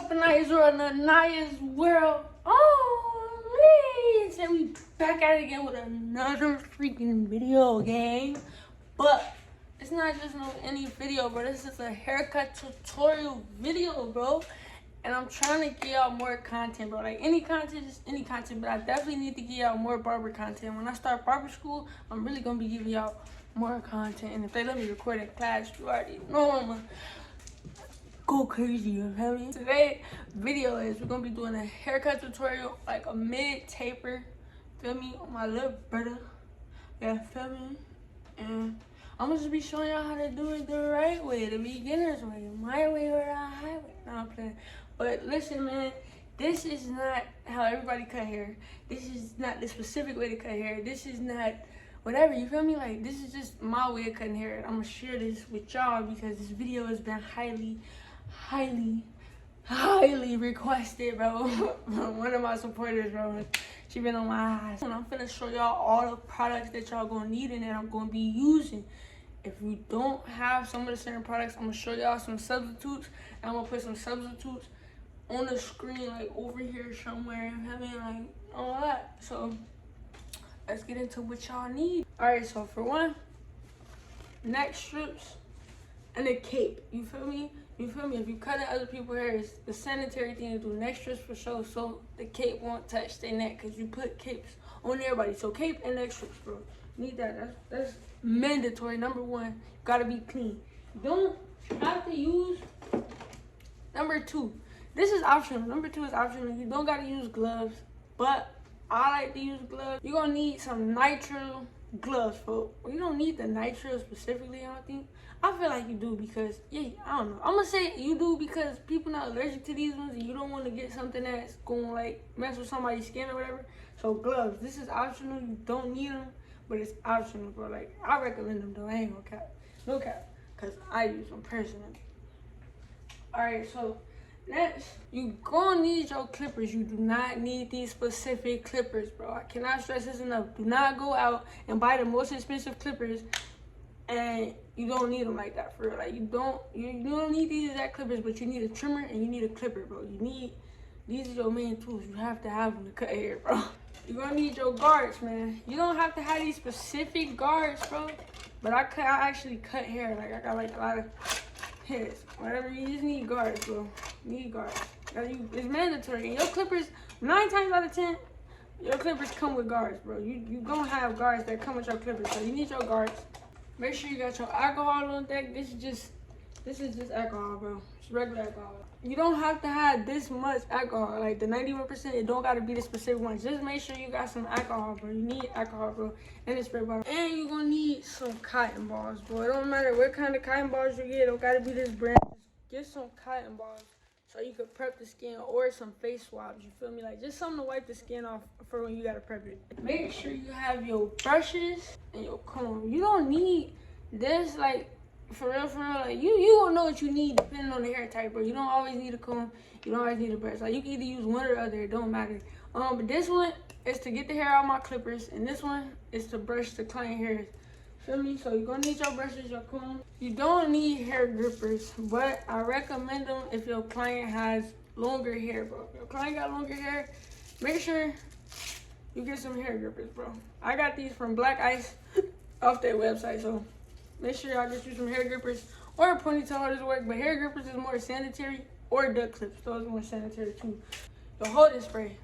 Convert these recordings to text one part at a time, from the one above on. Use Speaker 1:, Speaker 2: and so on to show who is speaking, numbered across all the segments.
Speaker 1: up, Anaya's world, Anaya's world. Oh, and we back at it again with another freaking video game. But it's not just any video, bro. This is a haircut tutorial video, bro. And I'm trying to get out more content, bro. Like any content, just any content. But I definitely need to get out more barber content. When I start barber school, I'm really gonna be giving out more content. And if they let me record in class, you already know I'm gonna go crazy, you feel me? Today's video is we're gonna be doing a haircut tutorial, like a mid taper, feel me, on my little brother. Yeah, feel me? And I'm gonna just be showing y'all how to do it the right way, the beginner's way, my way or the highway. No, I'm playing. But listen, man, this is not how everybody cut hair. This is not the specific way to cut hair. This is not whatever, you feel me? Like, this is just my way of cutting hair. I'm gonna share this with y'all because this video has been highly requested, bro, from one of my supporters, bro. She been on my eyes. And I'm finna show y'all all the products that y'all gonna need and that I'm gonna be using. If you don't have some of the certain products, I'm gonna show y'all some substitutes. And I'm gonna put some substitutes on the screen, like over here somewhere, having like all that. So let's get into what y'all need. All right, so for one, neck strips and a cape. You feel me? You feel me? If you cut other people's hair, it's the sanitary thing to do. Neck strips for sure, so the cape won't touch their neck, because you put capes on everybody. So cape and neck strips, bro. Need that. That's mandatory. Number one, gotta be clean. Don't have to use number two. This is optional. Number two is optional. You don't gotta use gloves, but I like to use gloves. You're gonna need some nitrile gloves, folks. You don't need the nitrile specifically, I don't think. I feel like you do because, yeah, I don't know. I'm gonna say you do because people not allergic to these ones and you don't want to get something that's gonna like mess with somebody's skin or whatever. So gloves, this is optional. You don't need them, but it's optional, bro. Like, I recommend them though. I ain't gonna cap. No cap. Because I use them personally. Alright, so next, you gonna need your clippers. You do not need these specific clippers, bro. I cannot stress this enough. Do not go out and buy the most expensive clippers and you don't need them like that, for real. Like, you don't need these exact clippers, but you need a trimmer and you need a clipper, bro. These are your main tools. You have to have them to cut hair, bro. You're gonna need your guards, man. You don't have to have these specific guards, bro. But I actually cut hair. Like, I got like a lot of hairs. Whatever, you just need guards, bro. You need guards. It's mandatory. And your clippers, 9 times out of 10, your clippers come with guards, bro. You gonna have guards that come with your clippers. So you need your guards. Make sure you got your alcohol on deck. This is just alcohol, bro. It's regular alcohol. You don't have to have this much alcohol. Like the 91%, it don't gotta be the specific one. Just make sure you got some alcohol, bro. You need alcohol, bro. And a spray bottle. And you're gonna need some cotton balls, bro. It don't matter what kind of cotton balls you get. It don't gotta be this brand. Just get some cotton balls so you can prep the skin, or some face swabs. You feel me? Like, just something to wipe the skin off for when you gotta prep it. Make sure you have your brushes and your comb. You don't need this, like, for real, like, you gonna know what you need depending on the hair type, bro. You don't always need a comb, you don't always need a brush. Like, you can either use one or the other, it don't matter. But this one is to get the hair out of my clippers, and this one is to brush the client hairs. Feel me? So you're gonna need your brushes, your comb. You don't need hair grippers, but I recommend them if your client has longer hair, bro. If your client got longer hair, make sure you get some hair grippers, bro. I got these from Black Ice off their website, so make sure y'all get you some hair grippers, or a ponytail holders work, but hair grippers is more sanitary, or duck clips, those are more sanitary too. The holding spray,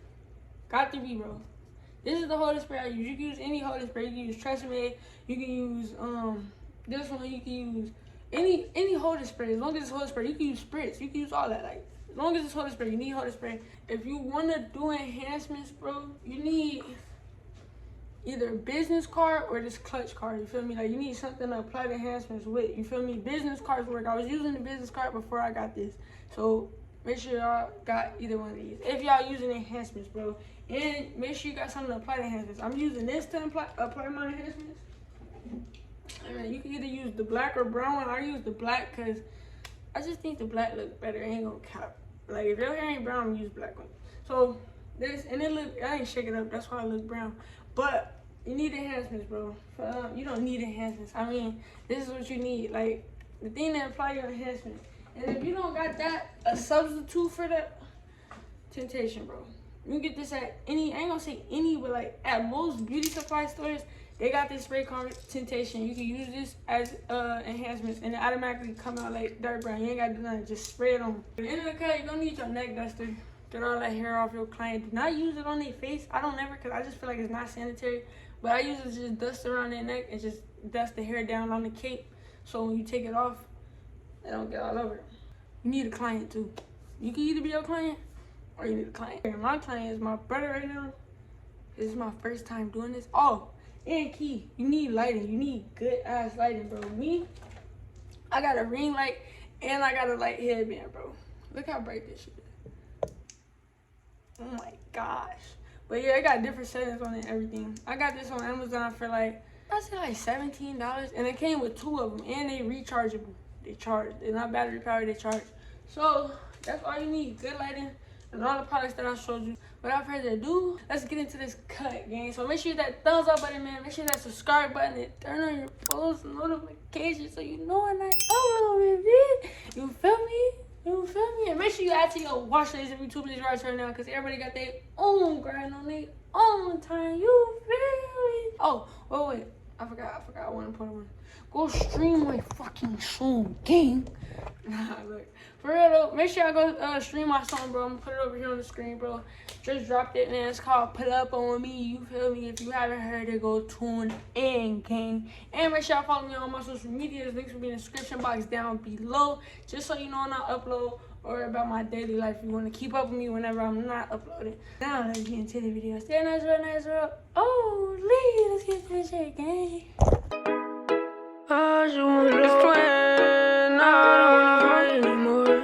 Speaker 1: got to be, bro. This is the holding spray I use. You can use any holding spray. You can use Tresemme, you can use this one, you can use any holding spray. As long as it's holding spray, you can use spritz, you can use all that. Like, as long as it's holding spray, you need holding spray. If you wanna do enhancements, bro, you need either a business card or this clutch card, you feel me? Like, you need something to apply the enhancements with, you feel me? Business cards work. I was using the business card before I got this. So make sure y'all got either one of these if y'all using enhancements, bro. And make sure you got something to apply the enhancements. I'm using this to apply my enhancements. I mean, you can either use the black or brown one. I use the black because I just think the black look better. I ain't gonna cap. Like, if your hair ain't brown, use black one. So this, and it look, I ain't shaking up, that's why I look brown. But you need enhancements, bro. You don't need enhancements. I mean, this is what you need. Like, the thing that apply your enhancements. And if you don't got that, a substitute for that, Temptation, bro. You can get this at any, I ain't gonna say any, but like at most beauty supply stores, they got this spray called Temptation. You can use this as enhancements and it automatically come out like dark brown. You ain't gotta do nothing, just spray it on. At the end of the cut, you're gonna need your neck duster. Get all that hair off your client. Do not use it on their face. I don't never, cause I just feel like it's not sanitary. But I use it to just dust around their neck and just dust the hair down on the cape. So when you take it off, it don't get all over it. You need a client too. You can either be your client or you need a client. And my client is my brother right now. This is my first time doing this. Oh, and key, you need lighting. You need good ass lighting, bro. Me, I got a ring light and I got a light headband, bro. Look how bright this shit is. Oh my gosh. But yeah, I got different settings on it and everything. I got this on Amazon for like, I said like $17. And it came with 2 of them. And they rechargeable. They charge. They're not battery powered, they charge. So that's all you need. Good lighting and all the products that I showed you. Without further ado, let's get into this cut, gang. So make sure you hit that thumbs up button, man. Make sure that subscribe button and turn on your post notifications so you know when I upload it. You feel me? You feel me? And make sure you add to your watch list if YouTube is right now, because everybody got their own grind on their own time. You feel me? Oh, wait. I forgot one important one. Go stream my fucking song, gang. Nah, look. For real though, make sure I go stream my song, bro. I'm gonna put it over here on the screen, bro. Just dropped it, man. It's called Put Up On Me. You feel me? If you haven't heard it, go tune in, gang. And make sure you follow me on my social media. Links will be in the description box down below. Just so you know when I upload or about my daily life. You want to keep up with me whenever I'm not uploading. Now let's get into the video. Stay nice, real. Oh, let's get to this shit, gang. I just want to explain. I don't want to fight anymore.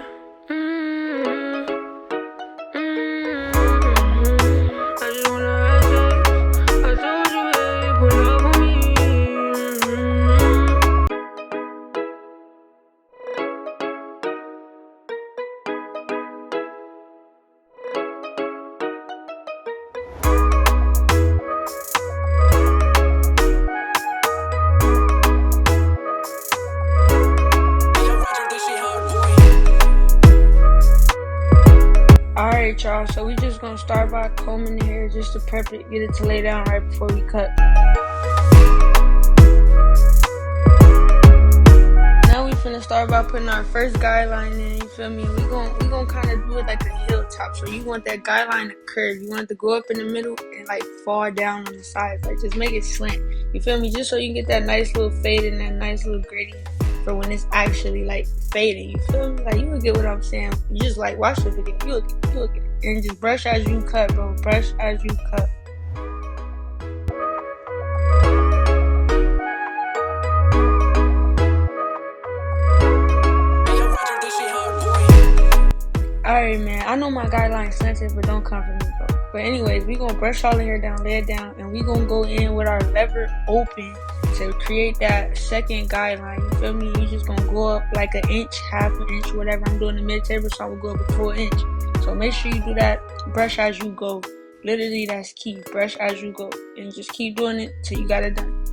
Speaker 1: I just want to ask you. I told you, babe, put up on me. Alright, y'all, so we just gonna start by combing the hair just to prep it, get it to lay down right before we cut. Now we finna start by putting our first guideline in, you feel me? We gonna kind of do it like a hilltop. So you want that guideline to curve. You want it to go up in the middle and like fall down on the sides. Like just make it slant. You feel me? Just so you can get that nice little fade and that nice little gradient for when it's actually like fading. You feel me? Like you will get what I'm saying. You just like watch the video. You will get it. And just brush as you cut, bro. Brush as you cut. Alright, man. I know my guideline slanted, but don't come for me, bro. But anyways, we gonna brush all the hair down, lay it down, and we gonna go in with our lever open to create that second guideline. You feel me? You just gonna go up like an inch, half an inch, whatever. I'm doing the mid table, so I will go up a full inch. So make sure you do that. Brush as you go. Literally, that's key. Brush as you go, and just keep doing it till you got it done.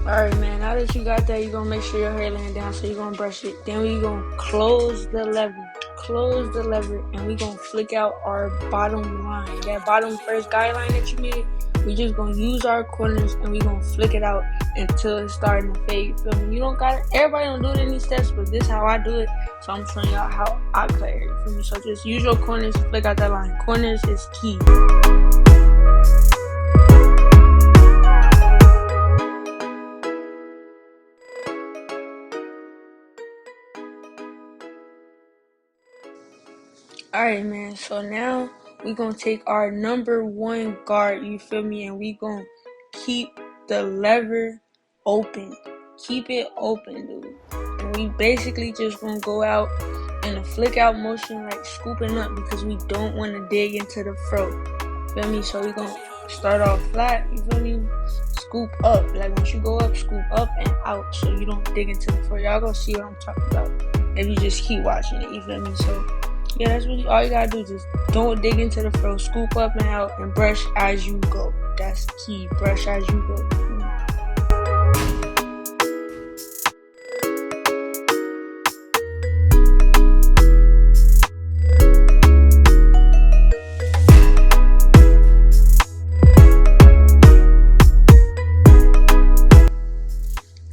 Speaker 1: Alright, man, now that you got that, you're gonna make sure your hair laying down, so you're gonna brush it. Then we gonna close the lever, and we gonna flick out our bottom line. That bottom first guideline that you made, we just gonna use our corners and we gonna flick it out until it's starting to fade. You feel me? You don't got it. Everybody don't do it in these steps, but this is how I do it. So I'm showing y'all how I cut hair. You feel me? So just use your corners, flick out that line. Corners is key. Alright, man, so now we gonna take our number 1 guard, you feel me, and we gonna keep the lever open. Keep it open, dude. And we basically just gonna go out in a flick out motion, like scooping up, because we don't want to dig into the fro. Feel me? So we gonna start off flat, you feel me? Scoop up. Like once you go up, scoop up and out so you don't dig into the fro. Y'all gonna see what I'm talking about if you just keep watching it, you feel me? So Yeah, that's really all you gotta do. Just don't dig into the fro. Scoop up and out and brush as you go. That's key. Brush as you go.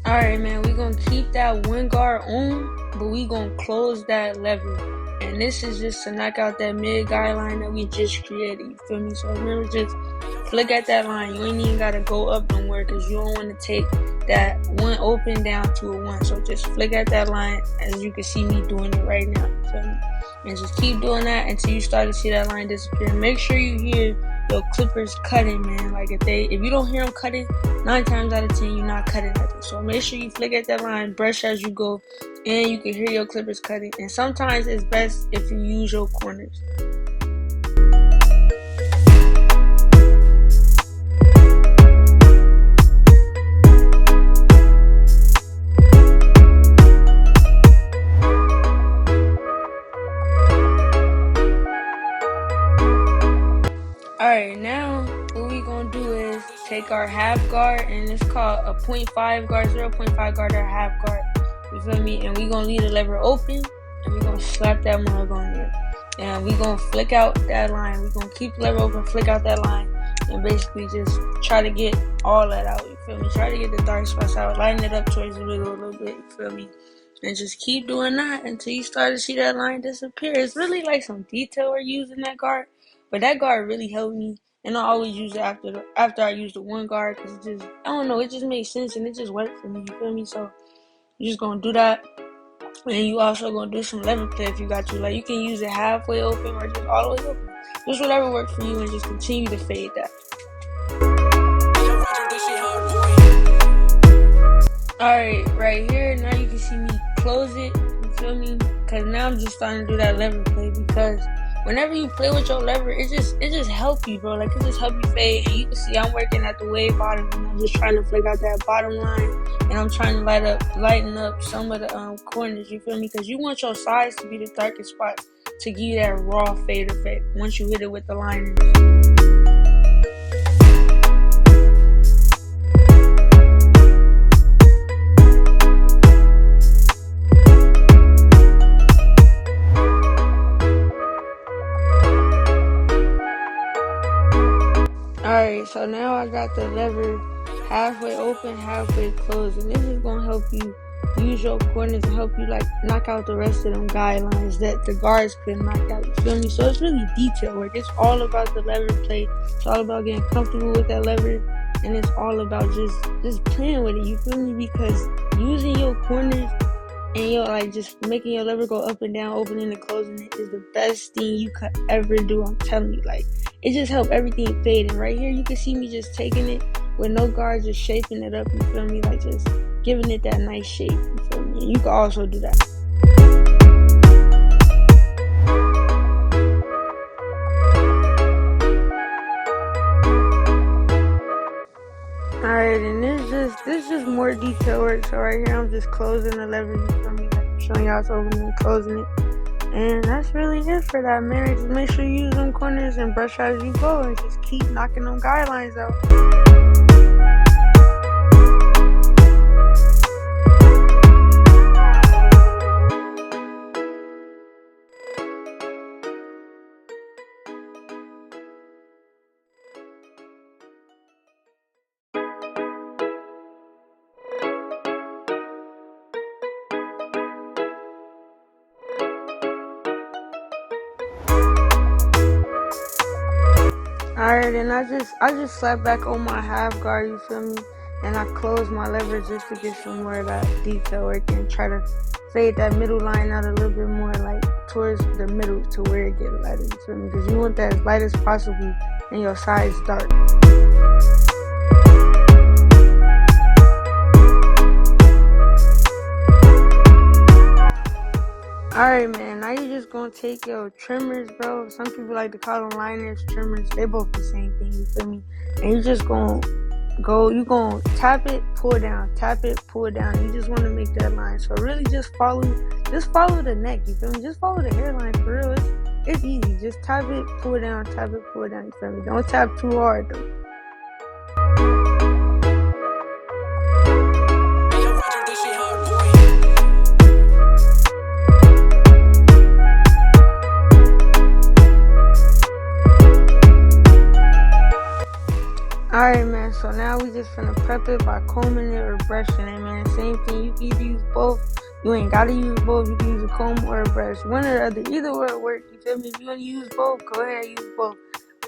Speaker 1: Alright, man, we gonna keep that one guard on, but we gonna close that lever. And this is just to knock out that mid guide line that we just created. You feel me? So remember, just flick at that line. You ain't even gotta go up nowhere because you don't want to take that one open down to a one. So just flick at that line, as you can see me doing it right now. You feel me? And just keep doing that until you start to see that line disappear. Make sure you hear your clippers cutting, man. Like if you don't hear them cutting, 9 times out of 10 you're not cutting nothing. So make sure you flick at that line, brush as you go, and you can hear your clippers cutting. And sometimes it's best if you use your corners. Alright, now what we gonna do is take our half guard, and it's called a 0.5 guard, 0.5 guard, or half guard. You feel me? And we gonna leave the lever open, and we gonna slap that mug on there. And we gonna flick out that line. We gonna keep the lever open, flick out that line, and basically just try to get all that out. You feel me? Try to get the dark spots out, lighten it up towards the middle a little bit. You feel me? And just keep doing that until you start to see that line disappear. It's really like some detail we're using that guard. But that guard really helped me, and I always use it after I use the one guard, because it just, I don't know, it just makes sense and it just worked for me. You feel me? So you're just gonna do that, and you also gonna do some lever play if you got to. Like, you can use it halfway open or just all the way open. Just whatever works for you, and just continue to fade that. Alright, right here, now you can see me close it. You feel me? Because now I'm just starting to do that lever play, because whenever you play with your lever, it just help you, bro. Like, it just help you fade. And you can see I'm working at the way bottom, and I'm just trying to flick out that bottom line, and I'm trying to lighten up some of the corners. You feel me? Because you want your sides to be the darkest spot to give you that raw fade effect once you hit it with the liners. Alright, so now I got the lever halfway open, halfway closed, and this is gonna help you use your corners and help you like knock out the rest of them guidelines that the guards couldn't knock out. You feel me? So it's really detail work. It's all about the lever play. It's all about getting comfortable with that lever, and it's all about just playing with it. You feel me? Because using your corners and you're like just making your lever go up and down, opening and closing it, is the best thing you could ever do. I'm telling you, like, it just helped everything fade. And right here you can see me just taking it with no guards, just shaping it up. You feel me? Like, just giving it that nice shape. You feel me? And you can also do that. Alright, and this is just more detail work. So right here I'm just closing the lever. You feel me? Like, I'm showing y'all it's opening and closing it. And that's really it for that, man. Just make sure you use them corners and brush as you go, and just keep knocking them guidelines out. Alright, and I just slapped back on my half guard, you feel me? And I closed my lever just to get some more of that detail work and try to fade that middle line out a little bit more, like towards the middle to where it gets lighter, you feel me? Because you want that as light as possible and your sides dark. Alright, man, now you're just gonna take your trimmers, bro. Some people like to call them liners, trimmers. They both the same thing, you feel me? And you're just gonna you gonna tap it, pull down, tap it, pull down. You just wanna make that line. So really just follow the neck, you feel me? Just follow the hairline for real. It's easy. Just tap it, pull it down, tap it, pull it down. You feel me? Don't tap too hard though. Alright, man, so now we just finna prep it by combing it or brushing it, man. Same thing, you can either use both. You ain't gotta use both. You can use a comb or a brush. One or the other. Either way it work, you feel me? If you wanna use both, go ahead and use both.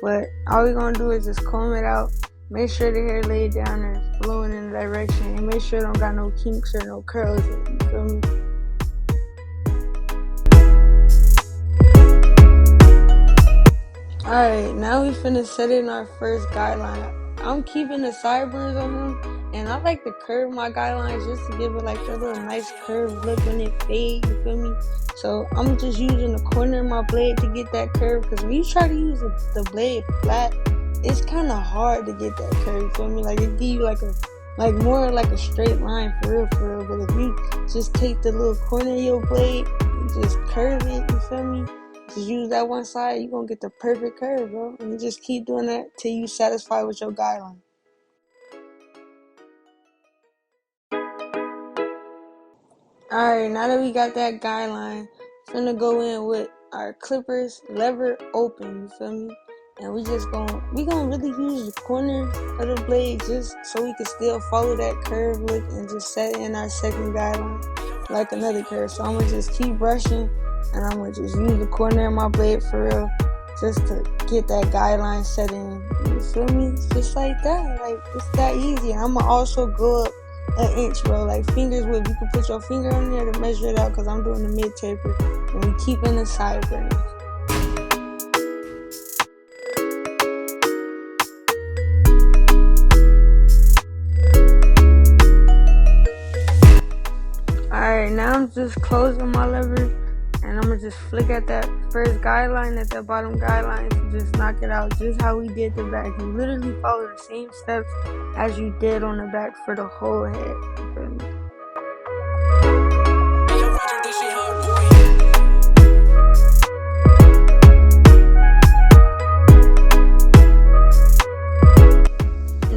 Speaker 1: But all we're gonna do is just comb it out. Make sure the hair laid down and flowing in the direction. And make sure it don't got no kinks or no curls in it, you feel me? Alright, now we finna set in our first guideline. I'm keeping the sideburns on him, and I like to curve my guidelines just to give it like a little nice curved look when it fades, you feel me? So I'm just using the corner of my blade to get that curve, because when you try to use the blade flat, it's kind of hard to get that curve, you feel me? Like it give you like more like a straight line for real. But if you just take the little corner of your blade and just curve it, you feel me? Just use that one side, you're gonna get the perfect curve, bro. And you just keep doing that till you satisfied with your guideline. Alright, now that we got that guideline, finna go in with our clippers, lever open, you feel me? And we gonna really use the corner of the blade just so we can still follow that curve look and just set in our second guideline like another curve. So I'm gonna just keep brushing, and I'm gonna just use the corner of my blade for real, just to get that guideline set in. You feel me? Just like that. Like, it's that easy. And I'm gonna also go up an inch, bro. Like fingers width. You can put your finger on there to measure it out, because I'm doing the mid taper. And we keeping the sideburns. Alright, now I'm just closing my lever, and I'm gonna just flick at that first guideline, at that bottom guideline, to just knock it out, just how we did the back. You literally follow the same steps as you did on the back for the whole head. You feel me?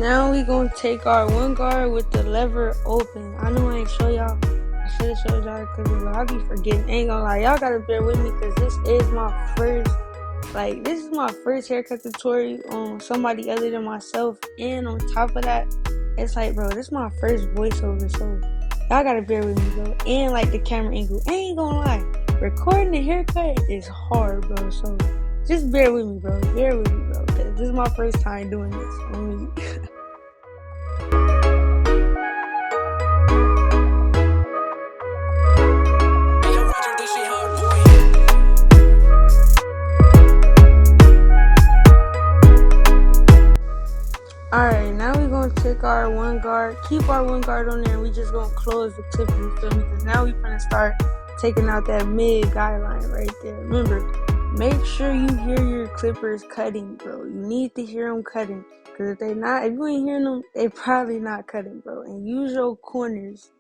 Speaker 1: Now we gonna take our one guard with the lever open. I know I ain't show y'all. I should have showed y'all the clippers, but I be forgetting. Ain't gonna lie, y'all gotta bear with me, because this is my first haircut tutorial on somebody other than myself. And on top of that, it's like, bro, this is my first voiceover, so y'all gotta bear with me, bro. And like the camera angle, I ain't gonna lie, recording a haircut is hard, bro. So just bear with me, bro. Bear with me, bro, because this is my first time doing this on me. Alright, now we're gonna take our one guard, keep our one guard on there, and we just gonna close the clip, you feel me? Because now we're gonna start taking out that mid guideline right there. Remember, make sure you hear your clippers cutting, bro. You need to hear them cutting. Because if you ain't hearing them, they probably not cutting, bro. And use your corners.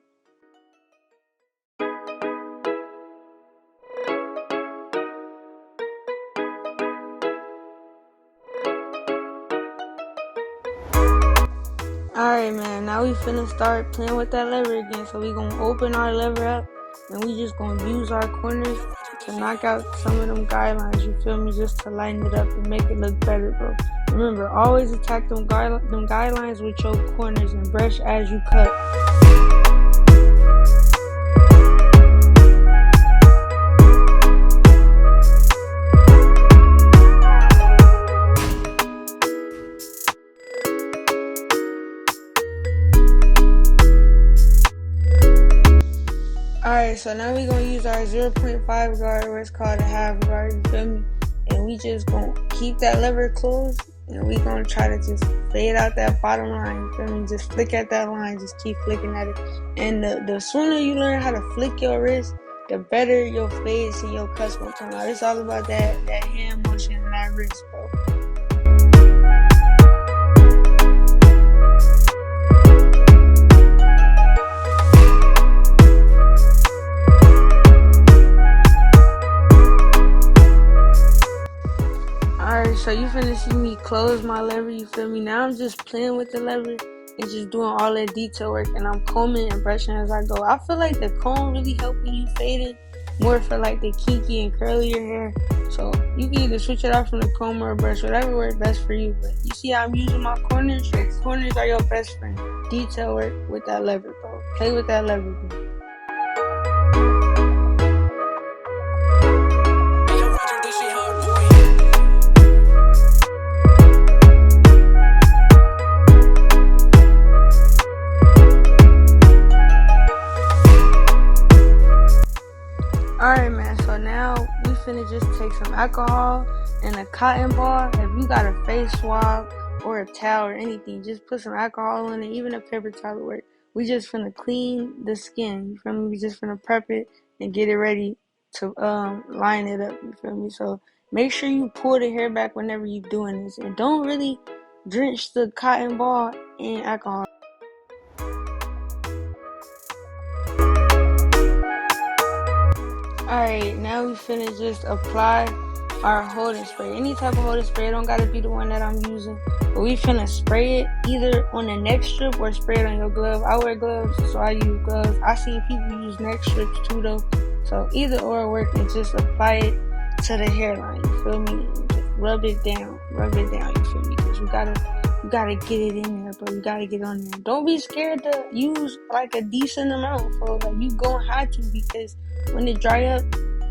Speaker 1: Alright, man, now we finna start playing with that lever again. So we gonna open our lever up, and we just gonna use our corners to knock out some of them guidelines, you feel me? Just to lighten it up and make it look better, bro. Remember, always attack them guidelines with your corners and brush as you cut. Alright, so now we're gonna use our 0.5 guard, where it's called a half guard, you feel me? And we just gonna keep that lever closed, and we gonna try to just fade out that bottom line, you feel me? Just flick at that line, just keep flicking at it. And the sooner you learn how to flick your wrist, the better your fades and your cuts gonna come out. It's all about that hand motion and that wrist, bro. you feel me? Now I'm just playing with the lever and just doing all that detail work, and I'm combing and brushing as I go. I feel like the comb really helping you fade it more for like the kinky and curlier hair. So you can either switch it out from the comb or a brush, whatever works best for you. But you see how I'm using my corners? So corners are your best friend. Detail work with that lever, bro. Play with that lever, bro. Alright, man, so now we finna just take some alcohol and a cotton ball. If you got a face swab or a towel or anything, just put some alcohol in it. Even a paper towel will work. We just finna clean the skin, you feel me? We just finna prep it and get it ready to line it up, you feel me? So make sure you pull the hair back whenever you're doing this, and don't really drench the cotton ball in alcohol. Alright, now we finna just apply our holding spray. Any type of holding spray, it don't gotta be the one that I'm using. But we finna spray it either on the neck strip or spray it on your glove. I wear gloves, so I use gloves. I seen people use neck strips too though. So either or work, and just apply it to the hairline, you feel me? And just rub it down, you feel me? Cause you gotta get it in there, bro. You gotta get on there. Don't be scared to use like a decent amount, bro. Like you gonna have to, because when it dry up,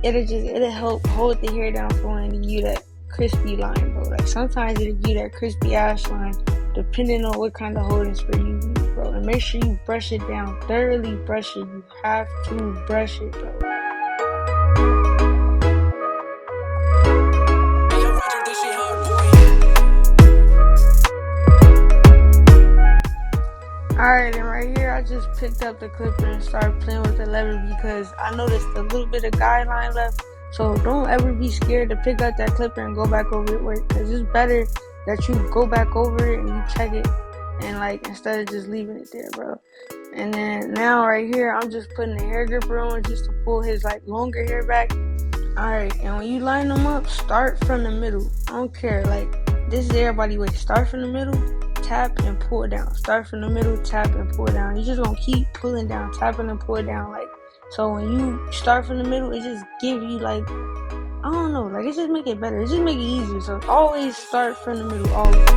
Speaker 1: it'll help hold the hair down for when it give you that crispy line, bro. Like sometimes it'll give you that crispy ash line, depending on what kind of holding spray you use, bro. And make sure you brush it down, thoroughly brush it. You have to brush it, bro. Alright, and right here I just picked up the clipper and started playing with the lever because I noticed a little bit of guideline left. So don't ever be scared to pick up that clipper and go back over it work, because it's better that you go back over it and you check it, and like instead of just leaving it there, bro. And then now right here I'm just putting the hair gripper on just to pull his like longer hair back. Alright, and when you line them up, start from the middle. I don't care, like this is everybody's way. Start from the middle, tap and pull it down. Start from the middle, tap and pull it down. You're just gonna keep pulling down, tapping and pull it down. Like, so when you start from the middle, it just give you like, I don't know, like it just make it better. It just make it easier. So always start from the middle, always.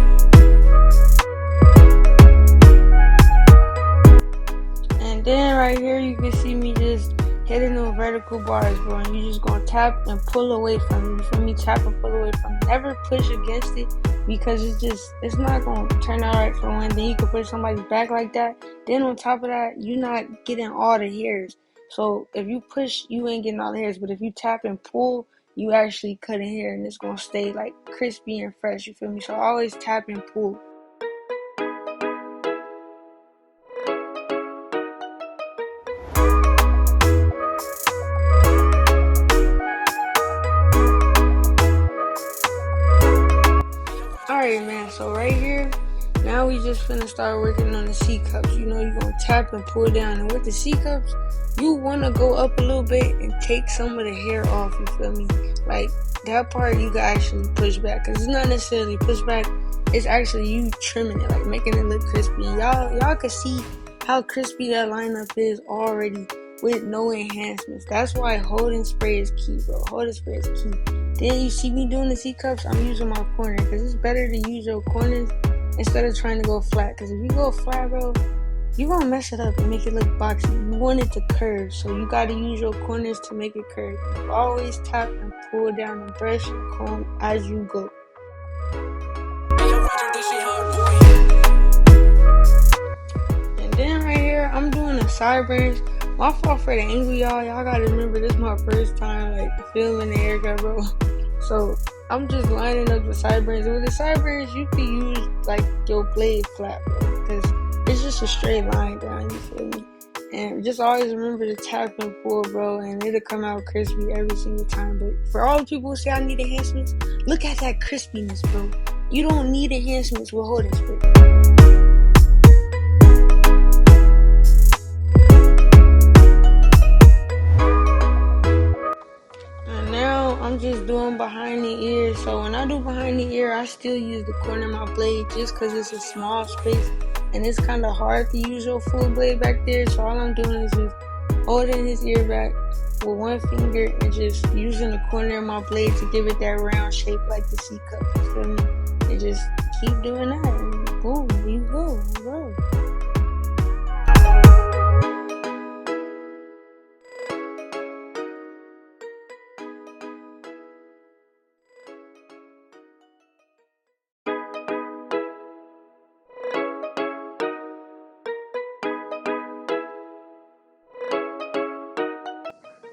Speaker 1: And then right here you can see me just hitting the vertical bars, bro, and you just gonna tap and pull away from it. You feel me? Tap and pull away from it. Never push against it, because it's not gonna turn out right for one. Then you can push somebody's back like that. Then on top of that, you're not getting all the hairs. So if you push, you ain't getting all the hairs. But if you tap and pull, you actually cutting hair, and it's gonna stay like crispy and fresh. You feel me? So always tap and pull. Alright, man, so right here, now we just finna start working on the C-cups. You know, you're gonna tap and pull down, and with the C-cups, you wanna go up a little bit and take some of the hair off, you feel me? Like, that part you can actually push back, because it's not necessarily push back, it's actually you trimming it, like making it look crispy. Y'all can see how crispy that lineup is already with no enhancements. That's why holding spray is key, bro. Holding spray is key. Then you see me doing the C-cups, I'm using my corner, because it's better to use your corners instead of trying to go flat. Because if you go flat, bro, you're going to mess it up and make it look boxy. You want it to curve, so you got to use your corners to make it curve. You always tap and pull down and brush and comb as you go. And then right here, I'm doing the sideburns. My fault for the angle, y'all. Y'all gotta remember, this is my first time like filming the haircut, bro. So I'm just lining up the sideburns. And with the sideburns, you can use like your blade flat, bro, because it's just a straight line down. You feel me? And just always remember to tap and pull, bro, and it'll come out crispy every single time. But for all the people who say I need enhancements, look at that crispiness, bro. You don't need enhancements with holding spray. I'm just doing behind the ear. So when I do behind the ear, I still use the corner of my blade just because it's a small space and it's kind of hard to use your full blade back there. So all I'm doing is just holding his ear back with one finger and just using the corner of my blade to give it that round shape like the C cup, you feel me? And just keep doing that and boom, you go, bro.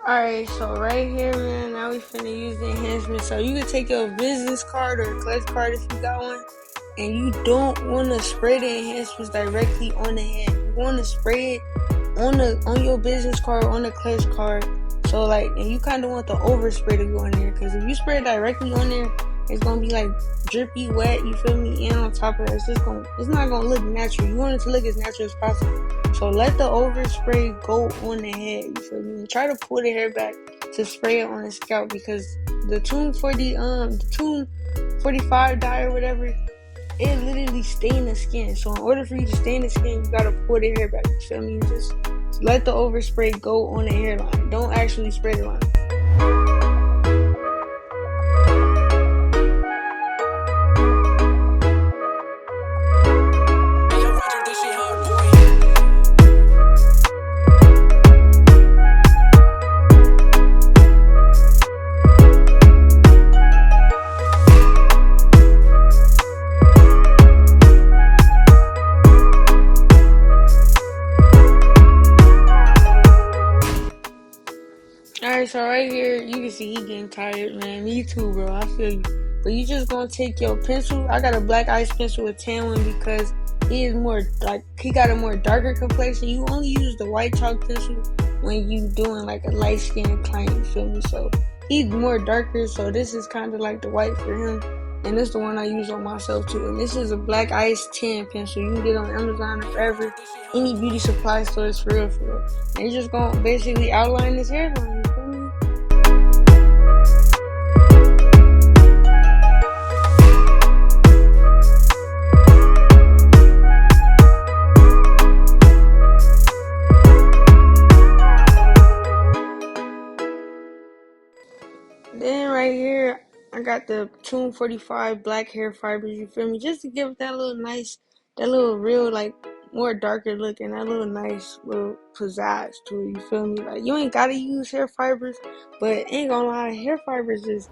Speaker 1: Alright, so right here, man, now we finna use the enhancement. So you can take your business card or clutch card if you got one, and you don't want to spray the enhancements directly on the head. You want to spray it on your business card, on the clutch card. So like, and you kind of want the overspray to go in there, because if you spray it directly on there, it's gonna be like drippy, wet. You feel me? And on top of that, it's not gonna look natural. You want it to look as natural as possible. So let the overspray go on the head, you feel me? And try to pull the hair back to spray it on the scalp, because the tune 45 dye or whatever, it literally stain the skin. So in order for you to stain the skin, you gotta pull the hair back, you feel me? Just let the overspray go on the hairline. Don't actually spray the line. Alright, so right here, you can see he getting tired, man. Me too, bro. I feel you. But you just gonna take your pencil. I got a black ice pencil with tan one because he got a more darker complexion. You only use the white chalk pencil when you doing like a light skinned client, you feel me? So he's more darker, so this is kind of like the white for him. And this is the one I use on myself too. And this is a black ice tan pencil. You can get on Amazon or wherever, any beauty supply stores, for real, for real. And you're just gonna basically outline this hairline, you feel me? Then right here, I got the Tune 45 black hair fibers, you feel me? Just to give it that little real, like, more darker look and that little nice little pizzazz to it, you feel me? Like, you ain't gotta use hair fibers, but ain't gonna lie, hair fibers just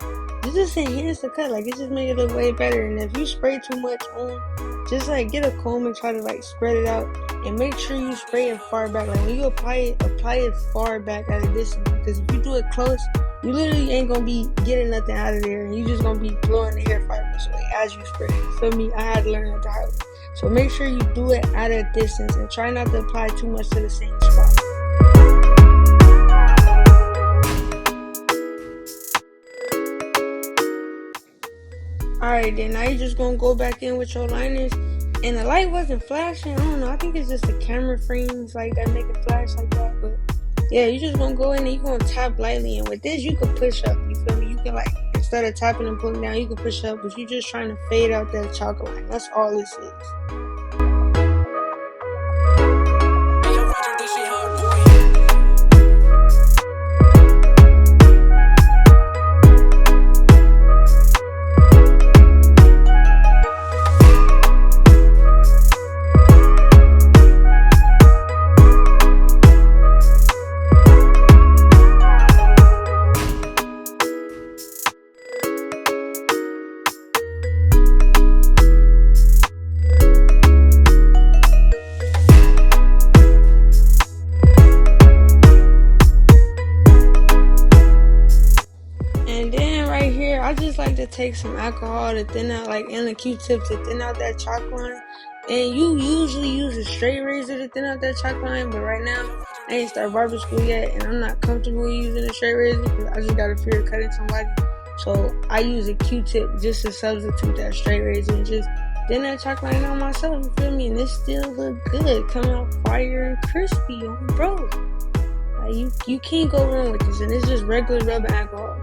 Speaker 1: enhance the cut. Like, it just make it look way better. And if you spray too much on, just like get a comb and try to like spread it out, and make sure you spray it far back. Like, when you apply it far back at a distance, because if you do it close, you literally ain't gonna be getting nothing out of there, and you just gonna be blowing the hair fibers away as you spray it. You feel me? I had to learn that the hard way. So make sure you do it at a distance and try not to apply too much to the same spot. Alright, then now you're just gonna go back in with your liners. And the light wasn't flashing. I don't know. I think it's just the camera frames like that make it flash like that. But yeah, you just gonna go in and you're gonna tap lightly. And with this, you can push up. You feel me? You can, like, instead of tapping and pulling down, you can push up. But you're just trying to fade out that chalk line. That's all this is. I just like to take some alcohol to thin out, like, and a Q-tip to thin out that chalk line. And you usually use a straight razor to thin out that chalk line, but right now I ain't started barber school yet, and I'm not comfortable using a straight razor because I just got a fear of cutting somebody. So I use a Q-tip just to substitute that straight razor and just thin that chalk line out myself. You feel me? And it still look good, coming out fire and crispy on bro. Like, you can't go wrong with this, and it's just regular rubbing alcohol.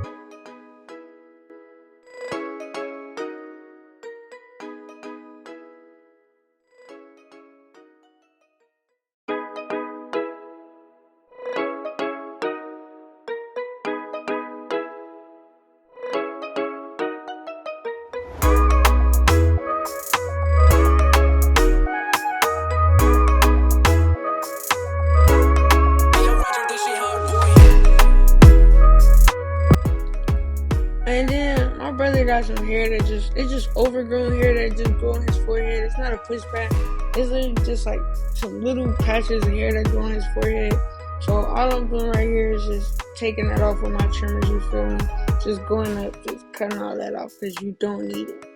Speaker 1: got some hair that it's just overgrown hair that just grow on his forehead. It's not a pushback. It's literally just like some little patches of hair that grow on his forehead. So all I'm doing right here is just taking that off with my trimmers, you feel me? Just going up, just cutting all that off because you don't need it.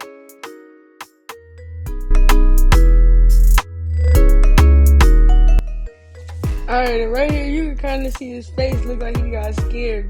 Speaker 1: Alright, right here you can kind of see his face look like he got scared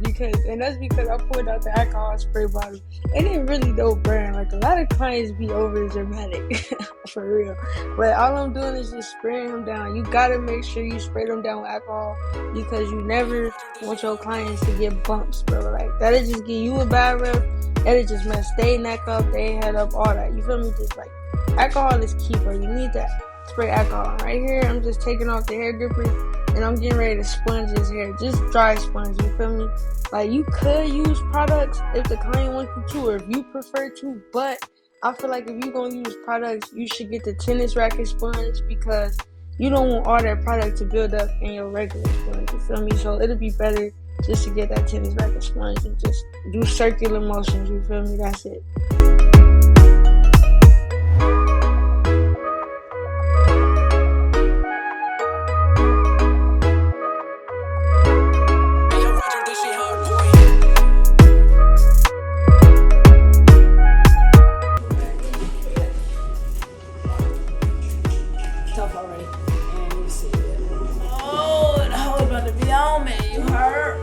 Speaker 1: and that's because I pulled out the alcohol spray bottle. It ain't really no brand. Like a lot of clients be over dramatic for real. But all I'm doing is just spraying him down. You gotta make sure you spray them down with alcohol because you never want your clients to get bumps, bro. Like that'll just give you a bad rep. That'll just mess their neck up, their head up, all that. You feel me? Just like alcohol is key, bro. You need that. Spray alcohol. Right here, I'm just taking off the hair gripper. And I'm getting ready to sponge his hair. Just dry sponge, you feel me? Like, you could use products if the client wants you to or if you prefer to. But I feel like if you're going to use products, you should get the tennis racket sponge because you don't want all that product to build up in your regular sponge, you feel me? So it'll be better just to get that tennis racket sponge and just do circular motions, you feel me? That's it.
Speaker 2: Tough already, and you see it. Oh, the hoe's about to be on me. You hurt?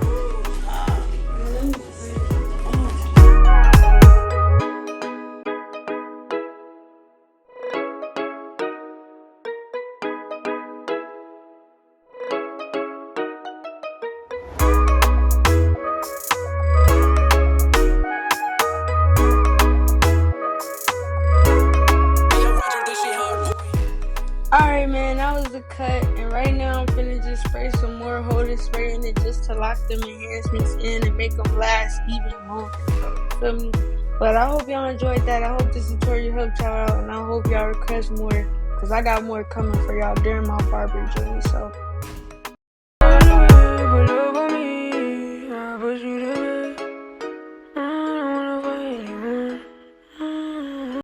Speaker 1: Alright, man, that was the cut, and right now I'm finna just spray some more holding spray in it just to lock them enhancements in and make them last even longer, bro. You feel me? But I hope y'all enjoyed that. I hope this tutorial helped y'all out, and I hope y'all request more, because I got more coming for y'all during my barber journey, so